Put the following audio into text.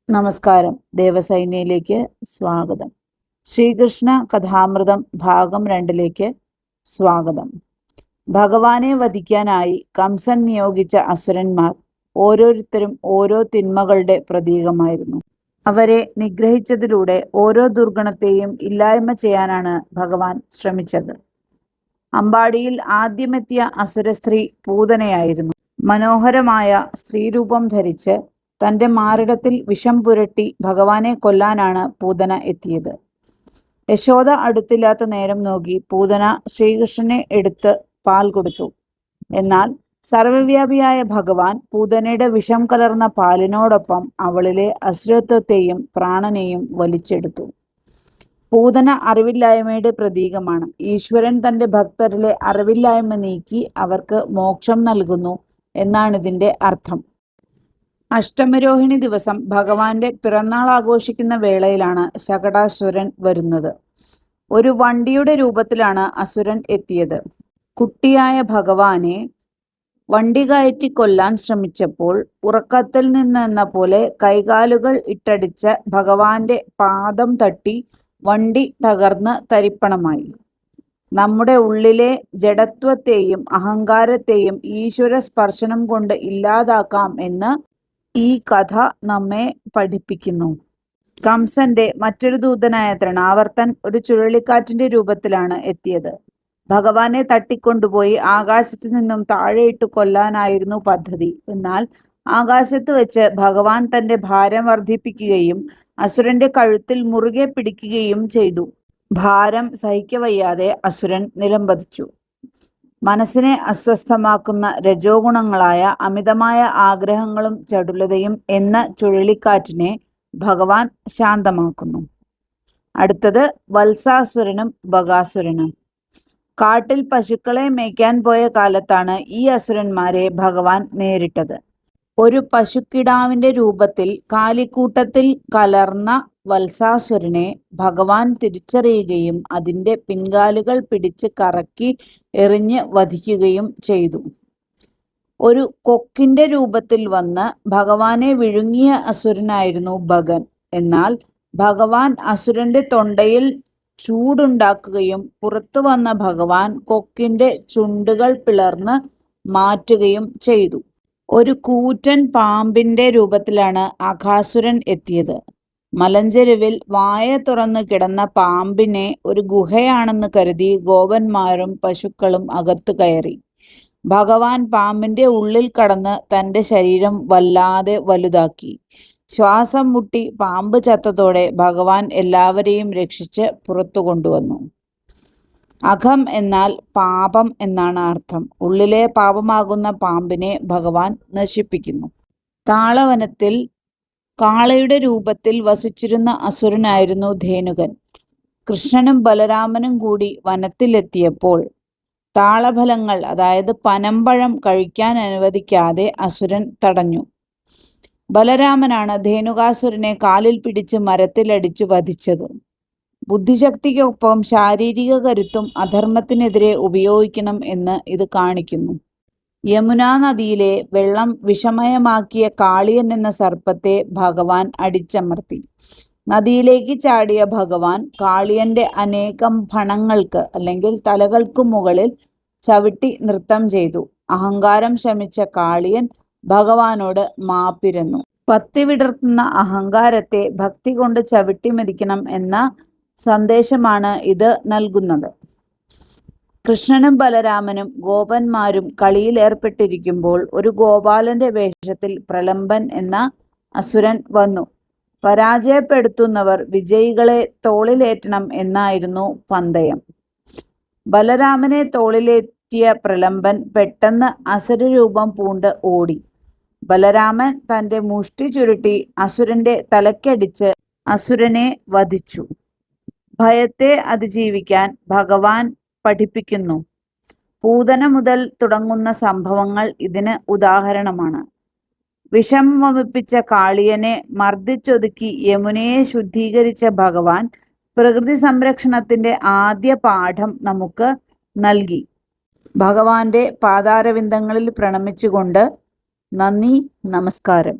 നമസ്കാരം. ദേവസൈന്യയിലേക്ക് സ്വാഗതം. ശ്രീകൃഷ്ണ കഥാമൃതം ഭാഗം 2 സ്വാഗതം. ഭഗവാനെ വധിക്കാനായി കംസൻ നിയോഗിച്ച അസുരന്മാർ ഓരോരുത്തരും ഓരോ തിന്മകളുടെ പ്രതീകമായിരുന്നു. അവരെ നിഗ്രഹിച്ചതിലൂടെ ഓരോ ദുർഗുണത്തെയും ഇല്ലായ്മ ചെയ്യാനാണ് ഭഗവാൻ ശ്രമിച്ചത്. അമ്പാടിയിൽ ആദ്യമെത്തിയ അസുരസ്ത്രീ പൂതനയായിരുന്നു. മനോഹരമായ സ്ത്രീരൂപം ധരിച്ച് തൻ്റെ മാറിടത്തിൽ വിഷം പുരട്ടി ഭഗവാനെ കൊല്ലാനാണ് പൂതന എത്തിയത്. യശോദ അടുത്തില്ലാത്ത നേരം നോക്കി പൂതന ശ്രീകൃഷ്ണനെ എടുത്ത് പാൽ കൊടുത്തു. എന്നാൽ സർവവ്യാപിയായ ഭഗവാൻ പൂതനയുടെ വിഷം കലർന്ന പാലിനോടൊപ്പം അവളിലെ അസുരത്വത്തെയും പ്രാണനെയും വലിച്ചെടുത്തു. പൂതന അറിവില്ലായ്മയുടെ പ്രതീകമാണ്. ഈശ്വരൻ തൻ്റെ ഭക്തരിലെ അറിവില്ലായ്മ നീക്കി അവർക്ക് മോക്ഷം നൽകുന്നു എന്നാണിതിൻ്റെ അർത്ഥം. അഷ്ടമരോഹിണി ദിവസം ഭഗവാന്റെ പിറന്നാൾ ആഘോഷിക്കുന്ന വേളയിലാണ് ശകടാസുരൻ വരുന്നത്. ഒരു വണ്ടിയുടെ രൂപത്തിലാണ് അസുരൻ എത്തിയത്. കുട്ടിയായ ഭഗവാനെ വണ്ടി കയറ്റി കൊല്ലാൻ ശ്രമിച്ചപ്പോൾ ഉറക്കത്തിൽ നിന്നെന്ന പോലെ കൈകാലുകൾ ഇട്ടടിച്ച് ഭഗവാന്റെ പാദം തട്ടി വണ്ടി തകർന്ന് തരിപ്പണമായി. നമ്മുടെ ഉള്ളിലെ ജഡത്വത്തെയും അഹങ്കാരത്തെയും ഈശ്വര സ്പർശനം കൊണ്ട് ഇല്ലാതാക്കാം എന്ന് ഈ കഥ നമ്മെ പഠിപ്പിക്കുന്നു. കംസന്റെ മറ്റൊരു ദൂതനായ തൃണാവർത്തൻ ഒരു ചുഴലിക്കാറ്റിന്റെ രൂപത്തിലാണ് എത്തിയത്. ഭഗവാനെ തട്ടിക്കൊണ്ടുപോയി ആകാശത്ത് നിന്നും താഴെയിട്ട് കൊല്ലാനായിരുന്നു പദ്ധതി. എന്നാൽ ആകാശത്ത് വെച്ച് ഭഗവാൻ തന്റെ ഭാരം വർദ്ധിപ്പിക്കുകയും അസുരന്റെ കഴുത്തിൽ മുറുകെ പിടിക്കുകയും ചെയ്തു. ഭാരം സഹിക്കവയ്യാതെ അസുരൻ നിലംപതിച്ചു. മനസ്സിനെ അസ്വസ്ഥമാക്കുന്ന രജോഗുണങ്ങളായ അമിതമായ ആഗ്രഹങ്ങളും ചടുലതയും എന്ന ചുഴലിക്കാറ്റിനെ ഭഗവാൻ ശാന്തമാക്കുന്നു. അടുത്തത് വത്സാസുരനും ബകാസുരനും. കാട്ടിൽ പശുക്കളെ മേയ്ക്കാൻ പോയ കാലത്താണ് ഈ അസുരന്മാരെ ഭഗവാൻ നേരിട്ടത്. ഒരു പശുക്കിടാവിന്റെ രൂപത്തിൽ കാലിക്കൂട്ടത്തിൽ കലർന്ന വത്സാസുരനെ ഭഗവാൻ തിരിച്ചറിയുകയും അതിൻ്റെ പിൻകാലുകൾ പിടിച്ച് കറക്കി എറിഞ്ഞ് വധിക്കുകയും ചെയ്തു. ഒരു കൊക്കിന്റെ രൂപത്തിൽ വന്ന് ഭഗവാനെ വിഴുങ്ങിയ അസുരനായിരുന്നു ഭഗൻ. എന്നാൽ ഭഗവാൻ അസുരന്റെ തൊണ്ടയിൽ ചൂടുണ്ടാക്കുകയും പുറത്തു വന്ന ഭഗവാൻ കൊക്കിന്റെ ചുണ്ടുകൾ പിളർന്ന് മാറ്റുകയും ചെയ്തു. ഒരു കൂറ്റൻ പാമ്പിന്റെ രൂപത്തിലാണ് അഘാസുരൻ എത്തിയത്. മലഞ്ചെരുവിൽ വായ തുറന്ന് കിടന്ന പാമ്പിനെ ഒരു ഗുഹയാണെന്ന് കരുതി ഗോപന്മാരും പശുക്കളും അകത്തു കയറി. ഭഗവാൻ പാമ്പിന്റെ ഉള്ളിൽ കടന്ന് തൻ്റെ ശരീരം വല്ലാതെ വലുതാക്കി. ശ്വാസം മുട്ടി പാമ്പ് ചത്തതോടെ ഭഗവാൻ എല്ലാവരെയും രക്ഷിച്ച് പുറത്തു കൊണ്ടുവന്നു. അഘം എന്നാൽ പാപം എന്നാണ് അർത്ഥം. ഉള്ളിലെ പാപമാകുന്ന പാമ്പിനെ ഭഗവാൻ നശിപ്പിക്കുന്നു. താളവനത്തിൽ കാളയുടെ രൂപത്തിൽ വസിച്ചിരുന്ന അസുരനായിരുന്നു ധേനുകൻ. കൃഷ്ണനും ബലരാമനും കൂടി വനത്തിലെത്തിയപ്പോൾ താളഫലങ്ങൾ, അതായത് പനമ്പഴം കഴിക്കാൻ അനുവദിക്കാതെ അസുരൻ തടഞ്ഞു. ബലരാമനാണ് ധേനുകാസുരനെ കാലിൽ പിടിച്ച് മരത്തിലടിച്ചു വധിച്ചത്. ബുദ്ധിശക്തിക്കൊപ്പം ശാരീരിക കരുത്തും അധർമ്മത്തിനെതിരെ ഉപയോഗിക്കണം എന്ന് ഇത് കാണിക്കുന്നു. യമുനാ നദിയിലെ വെള്ളം വിഷമയമാക്കിയ കാളിയൻ എന്ന സർപ്പത്തെ ഭഗവാൻ അടിച്ചമർത്തി. നദിയിലേക്ക് ചാടിയ ഭഗവാൻ കാളിയന്റെ അനേകം ഫണങ്ങൾക്ക് അല്ലെങ്കിൽ തലകൾക്കു മുകളിൽ ചവിട്ടി നൃത്തം ചെയ്തു. അഹങ്കാരം ശമിച്ച കാളിയൻ ഭഗവാനോട് മാപ്പിരന്നു. പത്തി വിടർത്തുന്ന അഹങ്കാരത്തെ ഭക്തി കൊണ്ട് ചവിട്ടി മെതിക്കണം എന്ന സന്ദേശമാണ് ഇത് നൽകുന്നത്. കൃഷ്ണനും ബലരാമനും ഗോപന്മാരും കളിയിൽ ഏർപ്പെട്ടിരിക്കുമ്പോൾ ഒരു ഗോപാലന്റെ വേഷത്തിൽ പ്രലംബൻ എന്ന അസുരൻ വന്നു. പരാജയപ്പെടുത്തുന്നവർ വിജയികളെ തോളിലേറ്റണം എന്നായിരുന്നു പന്തയം. ബലരാമനെ തോളിലേറ്റിയ പ്രലംബൻ പെട്ടെന്ന് അസുരരൂപം പൂണ്ട് ഓടി. ബലരാമൻ തൻ്റെ മുഷ്ടി ചുരുട്ടി അസുരന്റെ തലക്കടിച്ച് അസുരനെ വധിച്ചു. ഭയത്തെ അതിജീവിക്കാൻ ഭഗവാൻ പഠിപ്പിക്കുന്നു. പൂതന മുതൽ തുടങ്ങുന്ന സംഭവങ്ങൾ ഇതിന് ഉദാഹരണമാണ്. വിഷം വമിപ്പിച്ച കാളിയനെ മർദ്ദിച്ചൊതുക്കി യമുനയെ ശുദ്ധീകരിച്ച ഭഗവാൻ പ്രകൃതി സംരക്ഷണത്തിന്റെ ആദ്യ പാഠം നമുക്ക് നൽകി. ഭഗവാന്റെ പാതാരവിന്ദങ്ങളിൽ പ്രണമിച്ചുകൊണ്ട് നന്ദി, നമസ്കാരം.